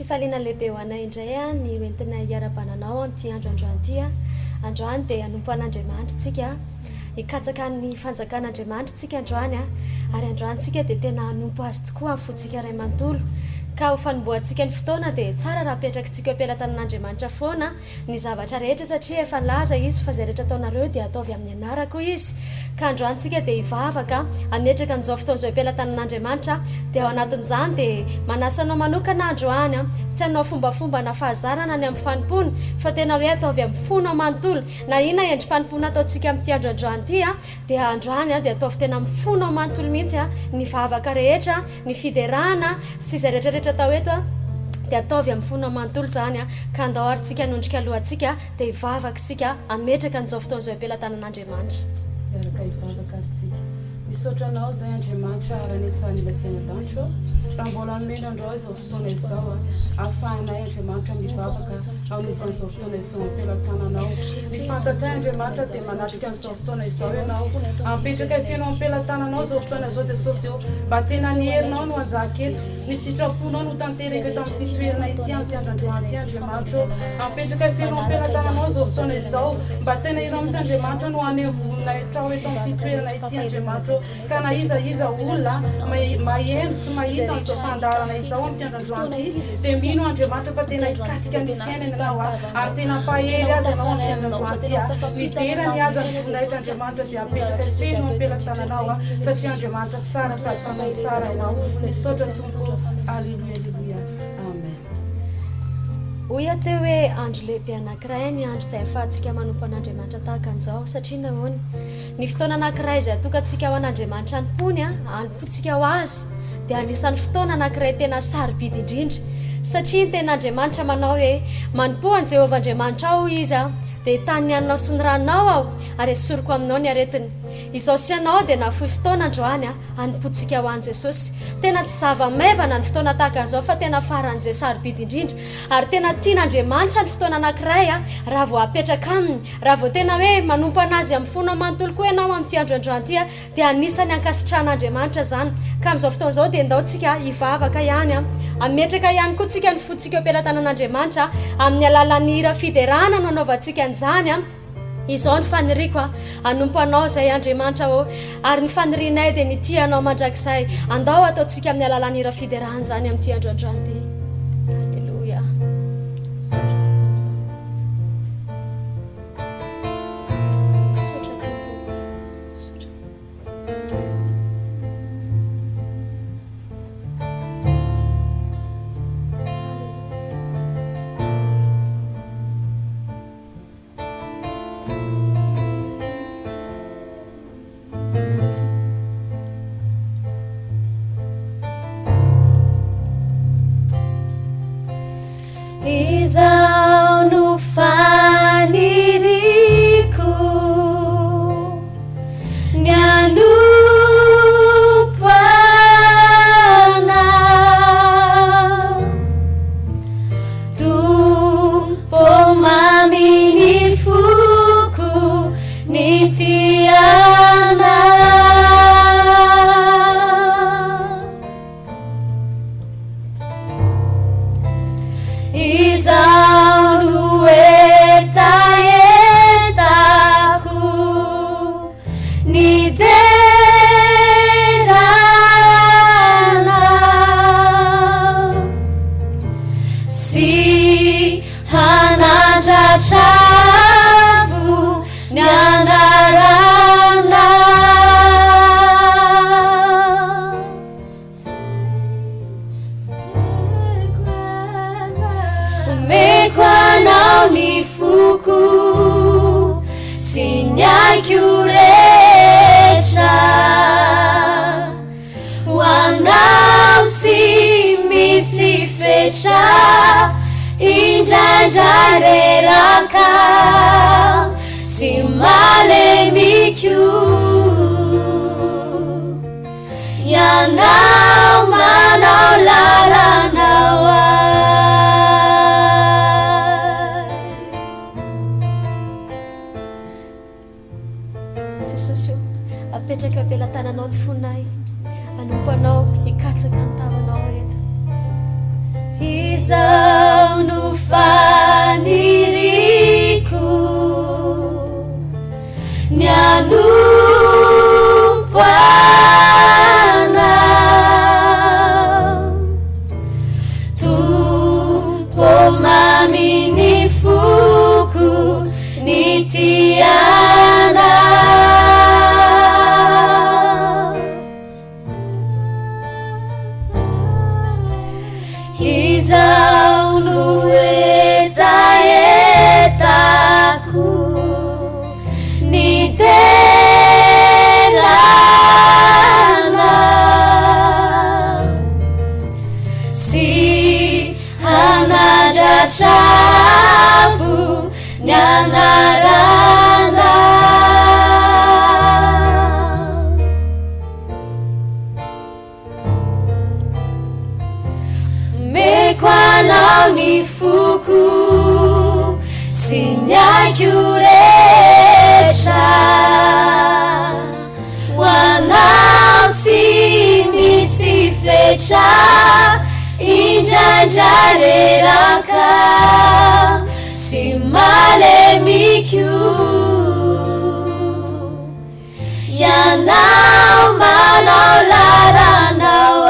fifaliana lehibe ho anay indray a ny hoentina hiara-bananao amin'ity androandroany ity a androany dia hanompo an'Andriamanitra tsika hikatsaka ny fanjakan'Andriamanitra tsika androany a ary androany tsika dia tena hanompo azy tokoa amin'ny fontsika iray manontolo ka ho fanomboantsika ny fotoana dia tsara raha apetrakantsika am-pelatanan'Andriamanitra foana ny zavatra rehetra satria efa laza izy fa izay rehetra ataonareo dia ataovy amin'ny anarako izy ka androantsika dia hivavaka hametraka an'izao fotoana izao am-pelatanan'Andriamanitra dia ao anatin'izany dia manasanao manokana androany a tsy hanao fombafomba na fahazarana ny amin'ny fanompony fa tena hoe ataovy amin'ny fonao manontolo na ina endrim-panompona ataontsika amin'ity androandroany ity a dia androany a dia ataovy tena amin'ny fonao manontolo mihitsy a ny vavaka rehetra ny fiderana sy izay rehetrarehetra atao eto a dia ataovy amin'ny fonao manontolo zany a ka andao arytsika hanondrika alohantsika dia hivavaka sika hametraka an'izao fotoana izao am-pelatanan'Andriamanitra. Miaraka hivavaka arytsika. Misaotra anao izay Andriamanitra ranetsany ilasaina danitro raha mbola nomena andreo izao fotoana izao ahafahanay Andriamanitra mivavaka hanomboka an'izao fotoana izao am-pelatananao. Mifantatra Andriamanitra dia manatrika an'izao fotoana izao ianao apetraka fianao am-pelatananao izao fotoana izao dia sosio mba tena ny herinao no azaketo ny sitraponao no tanteraka eto amin'ity toerana ity amin'ity androandroany ity Andriamanitra apetraka fianao am-pelatananao izao fotoana izao mba tena irao amin'ity Andriamanitra no hanevoninaitrao eto amin'ity toerana ity Andriamanitra ka na iza olona maheno sy mahita an'izao fandarana izao amin'ity androandroany ity dia mino Andriamanitra fa tena hikasika ny fiainana ianao ary tena pahery azy ianao amin'ity androandroany ity midera ny aza ny voninahitra Andriamanitra dia apetraka fianao am-pelatananao satria Andriamanitra tsara sady fanahy tsara ianao misaotra Tompo. Alleluia. Amen. Hoy teo hoe andro lehibe anankiray ny andro izay ahafahantsika manompo an'Andriamanitra tahaka an'izao satria nahoana ny fotoana anankiray izay atokantsika ho an'Andriamanitra anompony a hanompontsika ho azy dia anisan'ny fotoana anankiray tena sarobidy indrindra satria ny tena Andriamanitra manao hoe manompo an'i Jehovah Andriamanitrao izy a dia tany anao sy ny ranonao aho ary esoriko aminao ny aretiny izao sy anao dia nafohy fotoana androany a hanompontsika ho an'i Jesosy tena tsy zava-maivana ny fotoana tahaka an'izao fa tena faran'izay sarobidy indrindra ary tena tian'Andriamanitra ny fotoana anankiray a raha vao apetraka aminy raha vao tena hoe manompo anazy amin'ny fonao manontolo koa ianao amin'ity androandroany ity a dia anisany ankasitrahan'Andriamanitra zany ka amin'izao fotoana izao dia ndaontsika hivavaka ihany a ametraka ihany koa tsika ny fontsika am-pelatanan'Andriamanitra amin'ny alalan'ny hira fiderana no anaovantsika an'izany a izao ny faniriko a hanompo anao izay Andriamanitra o ary ny fanirinay dia ny tianao mandrakizay andao ataontsika amin'ny alalan'ny hira fiderana zany amin'ity androandroany ity. Alleluia. Izao no faniriko ny hanompo anao Tompo maminy foko ny tianao izao no etaetako ny deranao sy hanandratravo ny anaranao omeko anao ny foko sy ny aiko rehetra ho anao tsy misy fetra indraindray reraka sy malemiko ianao manao lalanao Jesosy apetraka am-pelatananao ny fonay hanompo anao hikatsaka ny tavanao eto izao no faniriku ny Manompoa Tumpo maminy foko ny tiana izao no etaetako ny telana sy hanadratravo ny anarana meko anao ny foko sy ny aiko rehetra ho anao tsy misy fetra indraindray reraka sy malemiko ianao manao laranao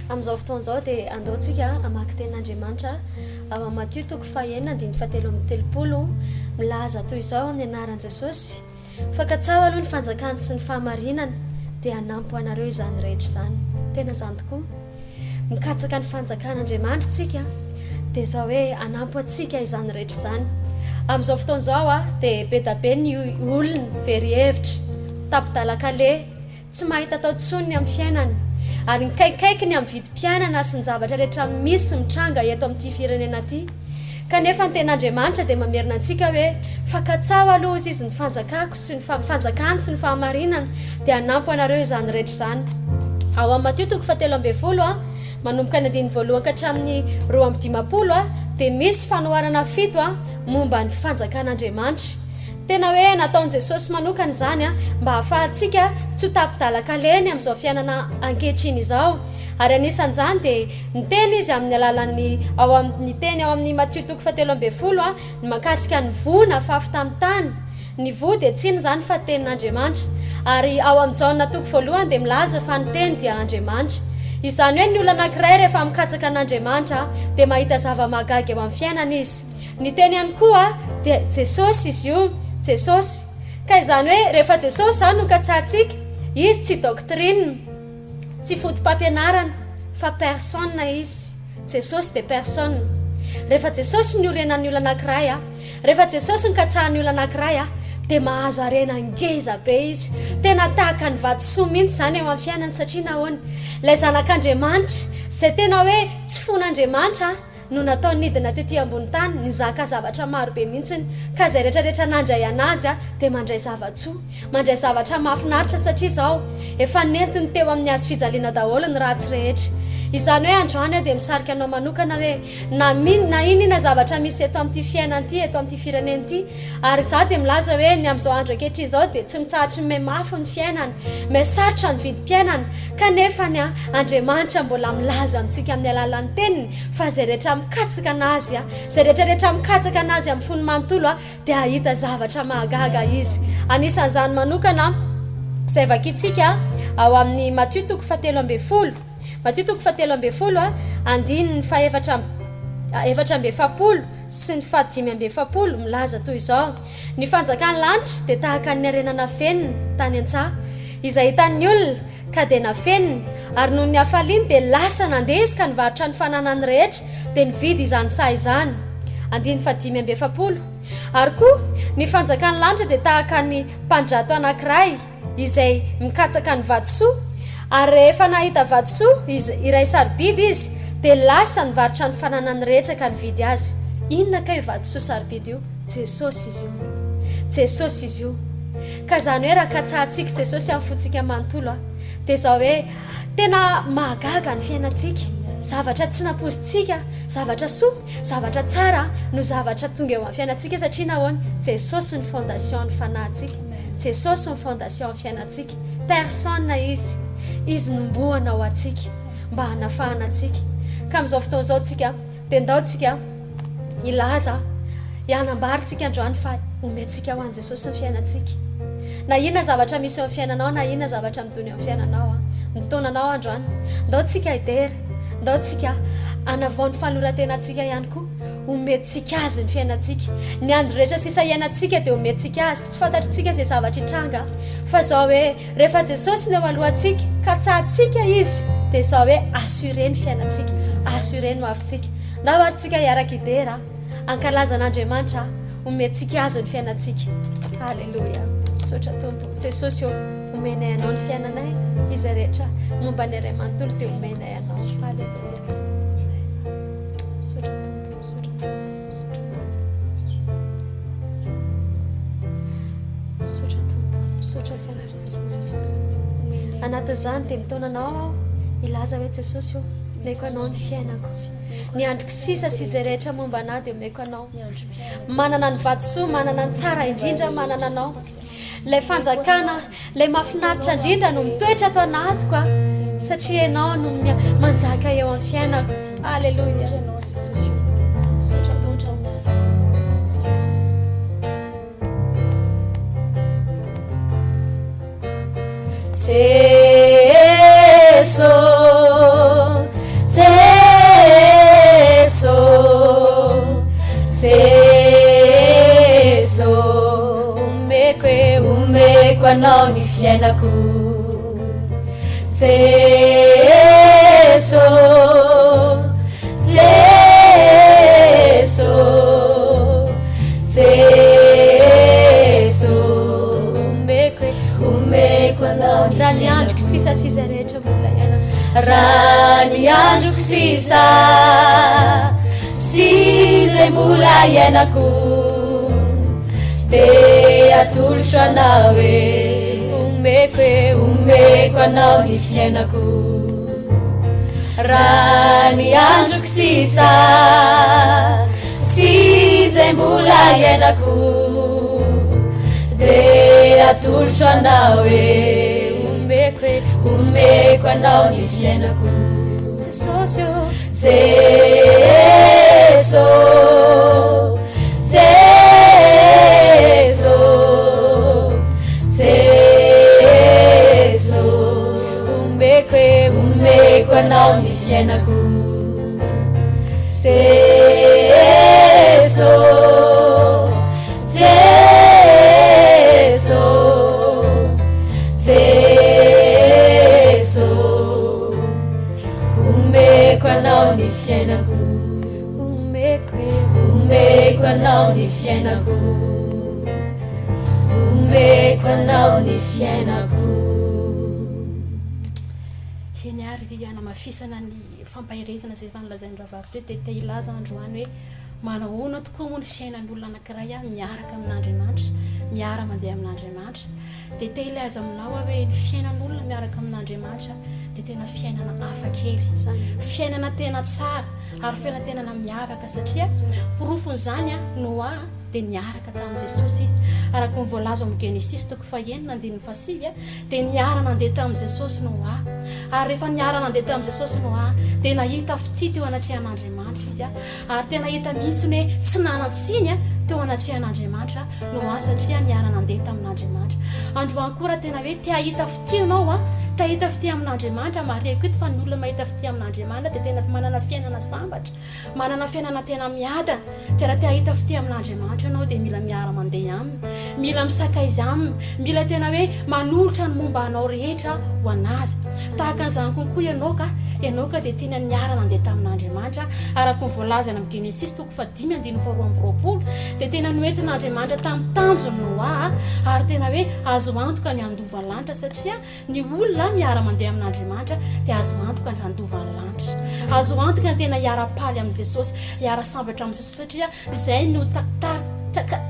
amin'izao fotoana izao dia andaontsika amaky tenin'Andriamanitra ao amin'ny Matio 9:7-30 milaza toy izao amin'ny anaran'i Jesosy fankatsaho aloha ny fanjakany sy ny fahamarinana dia hanampo anareo izany rehetra izany. Tena izany tokoa mikatsaka ny fanjakan'Andriamanitra tsika dia izao hoe hanampo antsika izany rehetra izany. Amin'izao fotoana izao dia be da be ny olona very hevitra tapidalakale tsy mahita atao tsony amin'ny fiainany ary nikaikaikiny amin'ny vidim-piainana sy ny zavatra rehetra misy mitranga eto amin'ity firenena ity kanefa ny ten'Andriamanitra dia mamerina antsika hoe fankatsaho aloha izy ny fanjakako sy ny fanjakany sy ny fahamarinana dia hanampo anareo izany rehetra izany. Ao amin'ny Matio 7:30 manomboka ny 1 hatramin'ny 2:10 dia misy fanoharana 7 momba ny fanjakan'Andriamanitra. Tena hoe nataon'i Jesosy manokana izany mba hahafahantsika tsy ho tapidalakaleny amin'izao fiainana ankehitriny izao ary anisan'izany dia niteny izy amin'ny alalan'ny ao amin'ny teny ao amin'ny Matio 7:30 ny makasika ny voa nafafi tamin'ny tany. Ny voa dia tsiny izany fa tenin'Andriamanitra ary ao amin'ny Jaona 1 dia milaza fa ny teny dia Andriamanitra. Izany hoe ny olona anankiray rehefa mikatsaka an'Andriamanitra dia mahita zava-mahagaga eo amin'ny fiainana izy. Ny teny ihany koa dia Jesosy izy io, Jesosy. Ka izany hoe rehefa Jesosy izany no katsahantsika, izy tsy doctrine, tsy fotom-pampianarana fa personne izy. Jesosy dia personne. Rehefa Jesosy ny orenan'ny olona anankiray rehefa Jesosy ny katsahan'ny olona anankiray dia mahazo arena ngeza be izy. Tena tahaka ny vatosoa mihitsy izany eo amin'ny fiainany satria nahoana ilay zanak'Andriamanitra izay tena hoe tsy fon'Andriamanitra no natao nidina tetỳ ambony tany nizaka zavatra maro be mihitsiny ka izay rehetrarehetra nandray anazy dia mandray zavatsoa, mandray zavatra mahafinaritra satria izao efa nentiny teo amin'ny azo fijaliana daholo ny ratsy rehetra. Izany hoe androany dia misarika anao manokana hoe na inona zavatra misy eto amin'ity fiainana ity, eto amin'ity firenena ity ary za dia milaza hoe ny amin'izao andro ankehitriny izao dia tsy mitsahatry ny mafy ny fiainana, misarotra ny vidim-piainana kanefa ny Andriamanitra mbola milaza amintsika amin'ny alalan'ny teniny fa izay rehetra mikatsaka anazy izay rehetrarehetra mikatsaka anazy amin'ny fony manontolo dia ahita zavatra mahagaga izy. Anisan'izany manokana izay vakintsika ao amin'ny Matio 7:30 Matio 7:30 andininy fa 7:70 sy ny 5:70 milaza toy izao: ny fanjakan'ny lanitra dia tahaka ny arenana fenina tany an-tsaha izay hitan'ny olona ka dia nafeniny ary noho ny hafaliany dia lasa nandeha izy ka nivarotra ny fananany rehetra dia nividy izany saha izany. Andiny fa 5:70 ary koa ny fanjakan'ny lanitra dia tahaka ny mpandrato anankiray izay mikatsaka ny vatosoa ary rehefa nahita vatosoa iray sarobidy izy dia lasa nivarotra ny fananany rehetra ka nividy azy. Inona ka io vatosoa sarobidy io? Jesosy izy io, Jesosy izy io. Ka izany hoe raha katsahantsika Jesosy amin'ny fontsika manontolo dia izao hoe tena mahagaga ny fiainantsika zavatra tsy napozintsika, zavatra soa, zavatra tsara no zavatra tonga eo amin'ny fiainantsika satria nahoana Jesosy ny fondation ny fanahintsika, Jesosy ny fondation ny fiainantsika, personne izy nomboana ao antsika mba hanafahana antsika. Ka amin'izao fotoana izao tsika dia ndaontsika ilaza ihanambaritsika androany fa omentsika ho an' Jesosy ny fiainantsika. Na inona zavatra misy eo amin'ny fiainanao, na inona zavatra midony eo amin'ny fiainanao, mitonanao androany, ndaontsika hidera, ndaontsika anavao ny fanorantenantsika ihany koa, omentsika azy ny fiainantsika. Ny andro rehetra sisa iainantsika dia omentsika azy, tsy fantatritsika izay zavatra hitranga fa zao hoe rehefa Jesosy ny eo alohantsika ka tsahantsika izy dia zao hoe assure ny fiainantsika, assure ny hoavintsika. Ndahoaritsika hiaraka hidera ankalaza n'Andriamanitra omentsika azy ny fiainantsika. Halleluja. Misaotra Tompo Jesosy eo omenay anao ny fiainanay, izay rehetra momba ny iray manontolo dia omenay anao. Halleluja. Misaotra Tompo, misaotra Tompo, misaotra Tompo, misaotra fiainanay. Anatin'izany dia mitonanao ilaza hoe Jesosy eo omeko anao ny fiainako. Ny androko sisa sy izay rehetra momba anao dia omeko anao. Manana ny vatosoa, manana ny tsara indrindra manana anao. Ilay fanjakana, ilay mahafinaritra indrindra no mitoetra ato anatiko satria ianao no manjaka eo amin'ny fiainako. Halleluja. Umeko anao ny fiainako. Jeso, Jeso, Jeso, umeko anao ny raha ny androko sisa sy izay rehetra mbola iainako. raha ny androko sisa sy izay mbola iainako dia atolotra anao hoe omeko anao ny fiainako. Raha ny androko sisa sy izay mbola iainako dia atolotra anao hoe omeko anao ny fiainako. Jesosy eo, Jeso, Jeso, Jeso, umeko anao ny fiainako. Jeso, Jeso, Jeso, umeko anao ny fiainako. Umeko anao ny fiainako. Umeko anao ny fiainako. Eny ary anamafisana ny fampahirezana izay efa nolazain'ny ravavy teo dia ilaza androany hoe manahoana tokoa moa ny fiainan'olona anankiray miaraka amin'Andriamanitra, miara mandeha amin'Andriamanitra. Dia te ilaza aminao hoe ny fiainan'olona miaraka amin'Andriamanitra dia tena fiainana hafakely, fiainana tena tsara ary fiainana tena miavaka satria porofon'izany Noa dia niaraka tamin'i Jesosy izy. Araka ny voalaza amin'ny Genesis 1:9 dia niara nandeha tamin'i Jesosy Noa. Ary rehefa niara nandeha tamin'i Jesosy Noa dia nahita fity teo anatrehan'Andriamanitra izy ary tena hita mihitsy hoe tsy nanatsiny teo anatrehan'Andriamanitra Noa satria niara nandeha tamin'Andriamanitra. Androany koa raha tena hoe te hahita fity ianao te hahita fity amin'Andriamanitra mareko ito fa ny olona mahita fity amin'Andriamanitra dia tena manana fiainana sambatra, manana fiainana tena miadana. Dia raha te hahita fity amin'Andriamanitra ianao dia mila miara mandeha aminy, mila misakaiza aminy, mila tena hoe manolotra ny momba anao rehetra ho anazy. Tahaka an'izany konkoa ianao ka dia tena niara nandeha tamin'Andriamanitra araka ny voalazana amin'ny Genesis 5:22 dia tena noentin'Andriamanitra tamin'ny tanjony Noa ary tena hoe azo antoka ny andova lanitra satria ny olona miara mandeha amin'Andriamanitra dia azo antoka ny andova lanitra, azo antoka ny tena hiara-paly amin'ny Jesosy, hiara-sambatra amin'ny Jesosy satria izay no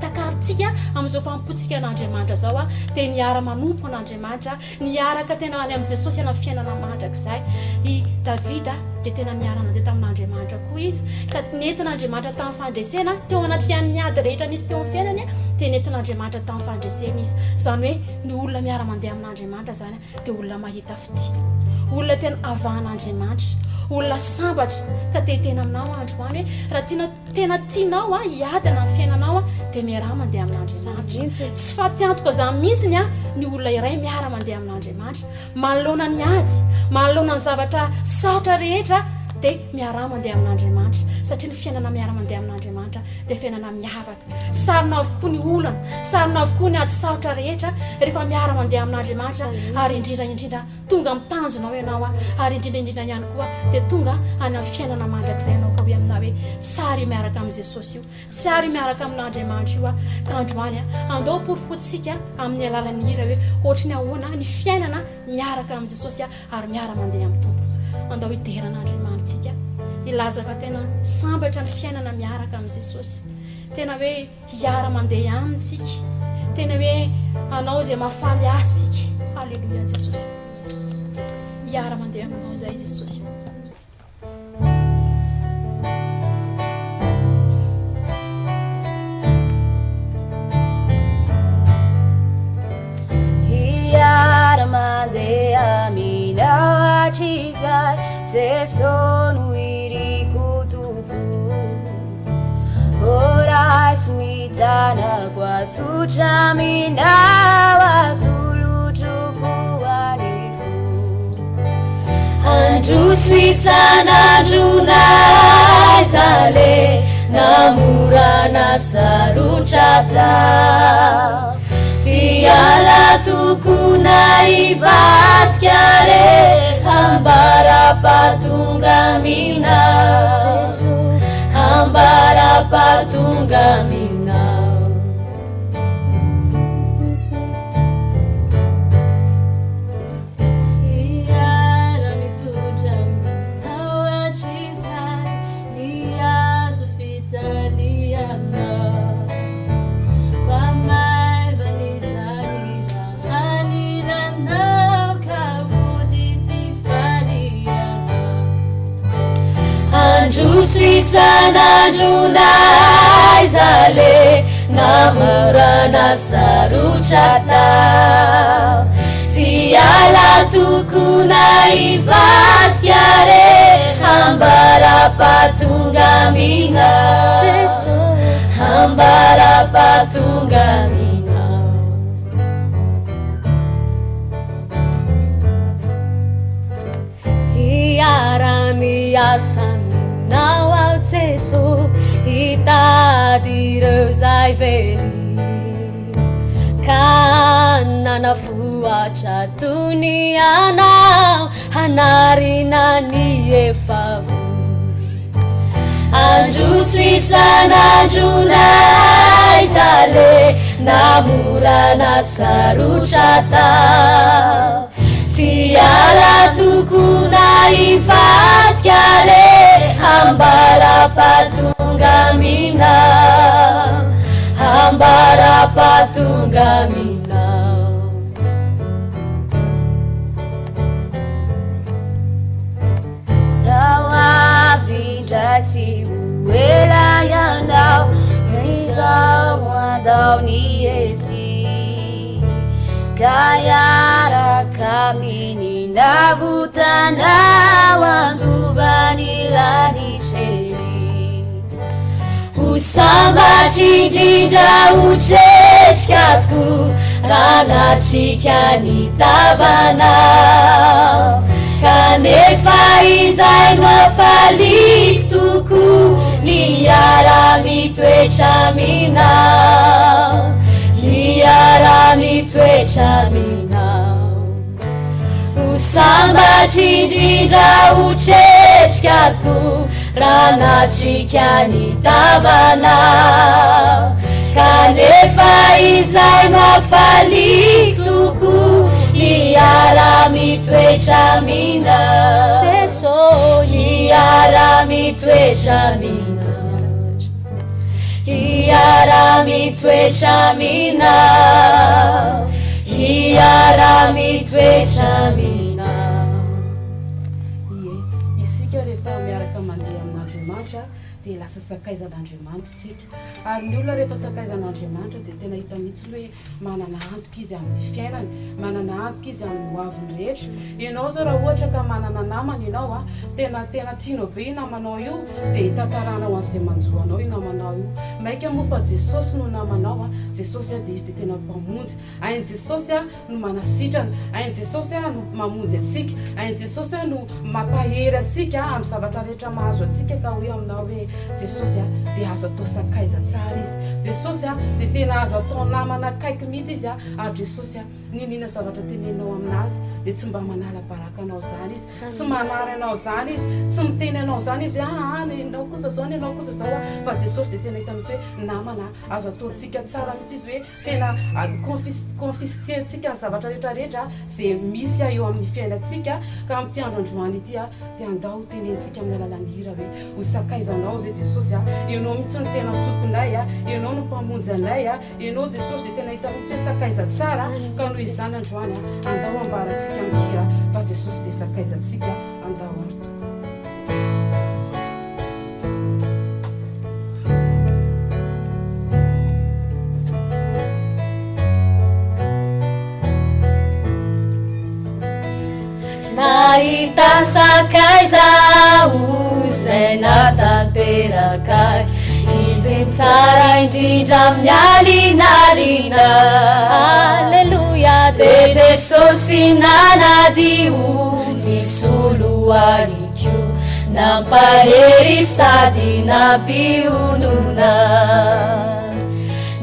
takaritsika amin'izao fampotsika an'Andriamanitra zao dia niara manompo an'Andriamanitra, niaraka tena any amin'ny Jesosy ana fiainana mandrakizay. I Davida dia tena miara mandeha tamin'Andriamanitra koa izy ka nentin'Andriamanitra tamin'ny fandresena teo anaty miady rehetra nisy teo amin'ny fiainany dia nentin'Andriamanitra tamin'ny fandresena izy zany hoe ny olona miara mandeha amin'Andriamanitra zany dia olona mahita fity olona tena avahan'Andriamanitra olona sambatra ka tena aminao androany hoe raha tena tianao hiadana amin'ny fiainanao dia miara mandeha amin'Andriamanitra tsy fatiantoka zany mihitsiny ny olona iray miara mandeha amin'Andriamanitra manoloana ny ady manoloana ny zavatra sarotra rehetra dia miara mandeha amin'Andriamanitra satria ny fiainana miara mandeha amin'Andriamanitra dia fiainana miavaka sarona avokoa ny olana sarona avokoa ny ady sarotra rehetra rehefa miara mandeha amin'Andriamanitra ary indrindra tonga mitanjonao ianao ary indrindra ihany koa dia tonga any amin'ny fiainana mandrakizay ianao ka hoe aminao hoe tsary miaraka amin'ny Jesosy io tsary miaraka amin'Andriamanitra io ka androany andao pofotsika amin'ny alalan'ny hira hoe ohatra ny ahoana ny fiainana miaraka amin'ny Jesosy ary miara mandeha amin'ny Tompo andao hideran'Andriamanitsika ilaza fa tena sambatra ny fiainana miaraka amin'ny Jesosy tena hoe hiara mandeha amintsika tena hoe anao izay mahafaly asika halleluia Jesosy hiara mandeha aminao zay Jesosy hiara mandeha aminao achizay Zesono irikutuku Orai sumitana kwa suchaminawa tuluchuku alifu Andru suisana junai zale namurana saruchata Siala tukuna ivat kyare hambara patungamina hambara patungamina Iara mitujamina wachiza niyazufitaliana Jusisana junai zale namurana saruchata Siala tukuna ivat kyare hambara patungamina hambara patungamina Iarami asan Nawal Jesu itadireu zai veli Kanana fuacha dunianao hanarina ni efavuri Andru suisana junai zale namurana saruchata Siala tukuna ivat kyare hambara patungamina hambara patungamina Rawa vijasi uela yanao Yisa wadao niesi Kayara kamini navutana wanduvanilani cheri Usamba chijinja ucheshkatku Rana chikani tabana Kanefa izainwa faliktuku Niyara mitwechamina Niyara mitwechamina Usamba chijinja uchechkatku Rana chikani tabana Kanefa izainwa faliktuku Niyara mitwechamina Niyara mitwechamina Niyara mitwechamina Niyara mitwechamina isika afaka mandeha amin'Andriamanitra dia lasa sakaizan'Andriamanitra tsika. Ary ny olona rehefa sakaizan'Andriamanitra dia tena hita mihitsy hoe manana antoka izy amin'ny fiainany, manana antoka izy amin'ny hoaviny rehetra. Ianao zao raha ohatra ka manana namana ianao a, tena tianao be io namanao io dia hitantaranao an'izay manjoanao io namanao io. Maika moa fa Jesosy no namanao a, Jesosy a dia izy dia tena mpamonjy. Hainy Jesosy a no manasitrana, hainy Jesosy a no mamonjy atsika, hainy Jesosy a no mampahery atsika amin'ny zavatra rehetra mahazo atsika ka hoe aminao hoe Jesosy a dia azo atao sakaiza tsara izy. Jesosy a dia tena azo atao namana akaiky mihitsy izy a, ary Jesosy a ninina zavatra tenenao aminazy dia tsy mba manala baraka anao zany izy, tsy manara anao zany izy, tsy miteny anao zany izy enao kosa zao enao kosa zao a, fa Jesosy dia tena hita mihitsy hoe namana azo atao tsika tsara mihitsy izy hoe tena confisquentsika ny zavatra rehetrarehetra zay misy eo amin'ny fiainatsika. Ka amin'ity andro androany ity a dia andao tenentsika amin'ny alalan'ny hira hoe ho sakaizanao zay Jesosy a, ianao mihitsy no tena tomponay a, ianao no mpamonjy anay a, ianao Jesosy dia tena hita mihitsy hoe sakaiza tsara. Ka noho izany androany a andao ambaratsika amin'ny hira fa Jesosy dia sakaizatsika andao arto. Nahita sakaiza izay natanteraka izy tsara indrindra amin'ny alinalina. Alleluia de Jesosy nanadio nisoloaikio nampahery sady nampionona.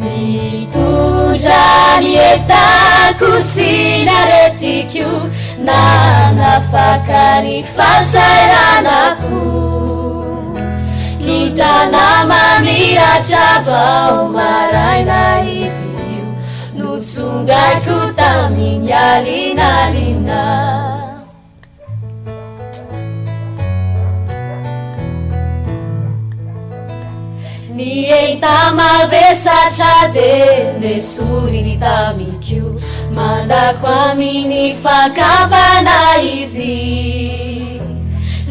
Nitondra ny entako sy naretikio nanafaka ny fahasahiranako. Kitana mamiratra vao maraina izy io notsongaiko tamin'ny alinalina. Ny enta mavesatra de nesoriny tamikio mandako amin'ny fakapana izy.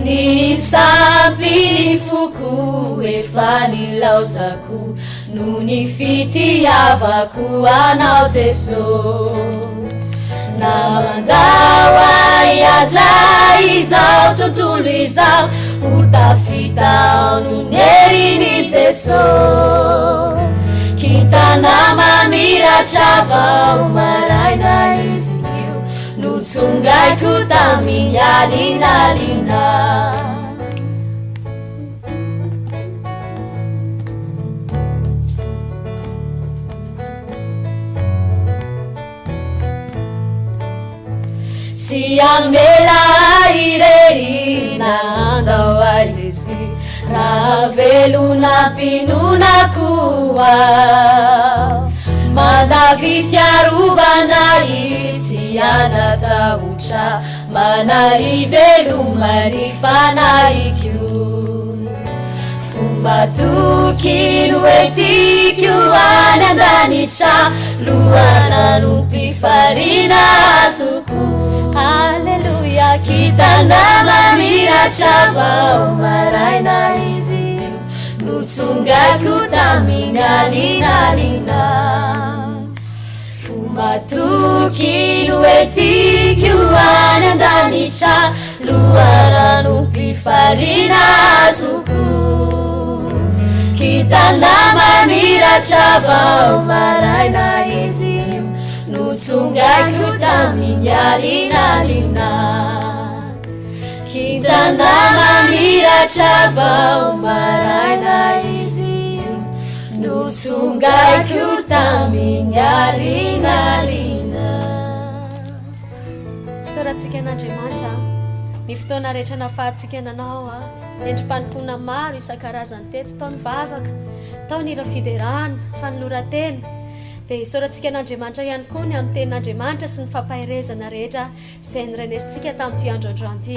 Ny sampy ny foko efa nilaozako no ny fitiavako anao Jesosy. Na mandao aiaza izao tontolo izao ho tafita no ny herin'i Jesosy. Kitana mamiratra vao maraina izy io notsongaiko tamin'ny alinalina. Sy amela irery nandao a Jesy raha velona mpinonako ao. Mandavy fiarovana izy anatahotra manahy velomany fanaikio. Fomba tokony hoetikio any an-danitra lohana no mpifaliana azoko. Alleluia kitana mamiratra vao maraina izy io notsongaiko tamin'ny alinalina. Fomba tokony hoetikio any an-danitra lohana no mpifaliana azoko. Kitana mamiratra vao maraina izy io notsongaiko tamin'ny alinalina. Kitana mamiratra vao maraina izy io notsongaiko tamin'ny alinalina. Soratsika an'Andriamanitra ny fotoana rehetra nafahantsika nanao a endrim-panimpona maro isan-karazany teto, tao ny vavaka, tao ny fiderana, fanoloran-tena. Dia isaorantsika an'Andriamanitra ihany koa ny amin'ny tenin'Andriamanitra sy ny fampahirezana rehetra izay nyrenesintsika tamin'ity androandroany ity.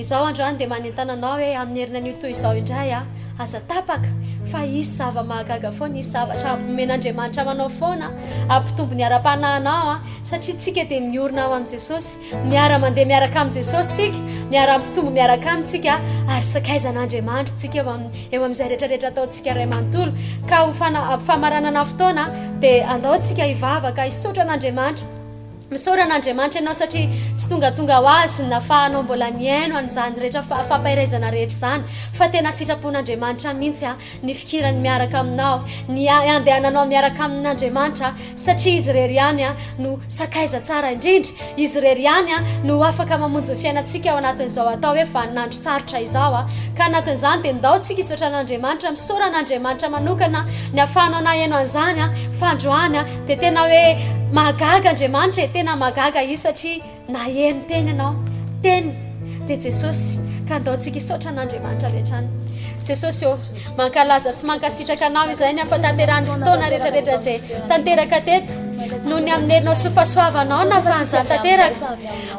Izao androany dia manentana anao hoe amin'ny herinan'io toy izao indray aza tapaka fa isy zava-mahagaga foana isy zavatra ampimen'Andriamanitra manao foana ampitombo ny ara-pananao a satria tsika dia miorina ao amin'i Jesosy miara-mandeha miaraka amin'i Jesosy tsika miara-mitombo miaraka amintsika ary sakaizan'Andriamanitra tsika eo amin'izay rehetrarehetra ataontsika ray manontolo ka ho famaranana fotoana dia andao tsika hivavaka hisaotra an'Andriamanitra misaoran'Andriamanitra ianao satria tsy tongatonga ho azy nafahanao mbola niaino an'izany rehetra fampahirazana rehetra izany fa tena sitrapon'Andriamanitra mihitsy a ny fikirany miaraka aminao ny andehananao miaraka amin'Andriamanitra satria izy rery ihany a no sakaiza tsara indrindra izy rery ihany a no afaka mamonjy ny fiainantsika ao anatin'izao atao hoe vaninandro sarotra izao a ka anatin'izany dia ndao tsika hisaotran'Andriamanitra misaoran'Andriamanitra manokana ny afahanao na haino an'izany a fa androany a dia tena hoe mahagaga Andriamanitra tena mahagaga izy satria na heno teny ianao teny dia Jesosy ka andao tsika hisaotra an'Andriamanitra rehetrany Jesosy eo mankalaza sy mankasitraka anao izay ny ampatanterahany fotoana rehetrarehetra izay tanteraka teto no ny amin'ny herinao sofasoavanao na fanja tanteraka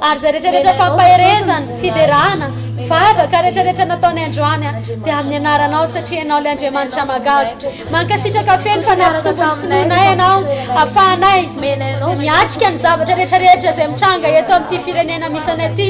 ary izay rehetrarehetra fampaherezana fiderahana vavaka rehetrarehetra nataony androany a dia amin'ny anaranao satria ianao ilay Andriamanitra mahagaga mankasitraka feno fa nampitombo finoanay ianao ahafahanay miatrika ny zavatra rehetrarehetra izay mitranga eto amin'ity firenena misy anay ity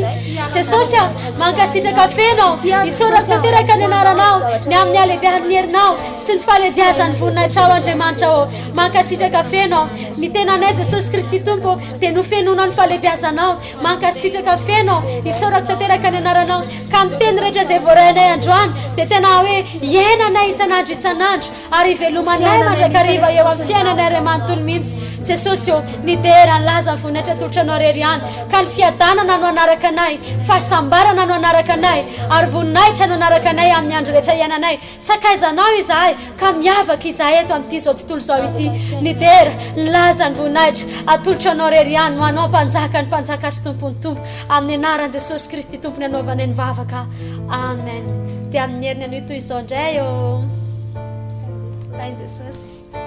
Jesosy a mankasitraka feno hisorako tanteraka ny anaranao ny amin'ny alebiazany herinao sy ny fahalebiazany voninahitra ao Andriamanitra ao mankasitraka feno ny tenanay Jesosy Kristy Tompo dia no fenonao ny fahalebiazanao mankasitraka feno hisorako tanteraka ny anaranao ka miteny rehetra izay voarainay androany dia tena hoe hiainanay isanandro ary ivelomanay mandrakariva eo amin'ny fiainanay ray manontolo mihitsy Jesosy eo ny dera ny laza ny voninahitra tolotra anao rery ihany ka ny fiadanana no anaraka anay fahasambarana no anaraka anay ary voninahitra no anaraka anay amin'ny andro rehetra iainanay sakaizanao izahay ka miavaka izahay eto amin'ity izao tontolo izao ity ny dera ny laza ny voninahitra atolotra anao rery ihany no anao mpanjaka ny mpanjaka sy tompony tompo amin'ny anaran'i Jesosy Kristy tompony anaovanay ny vavaka amen dia amin'ny herinany toy izao indray eo tainy Jesosy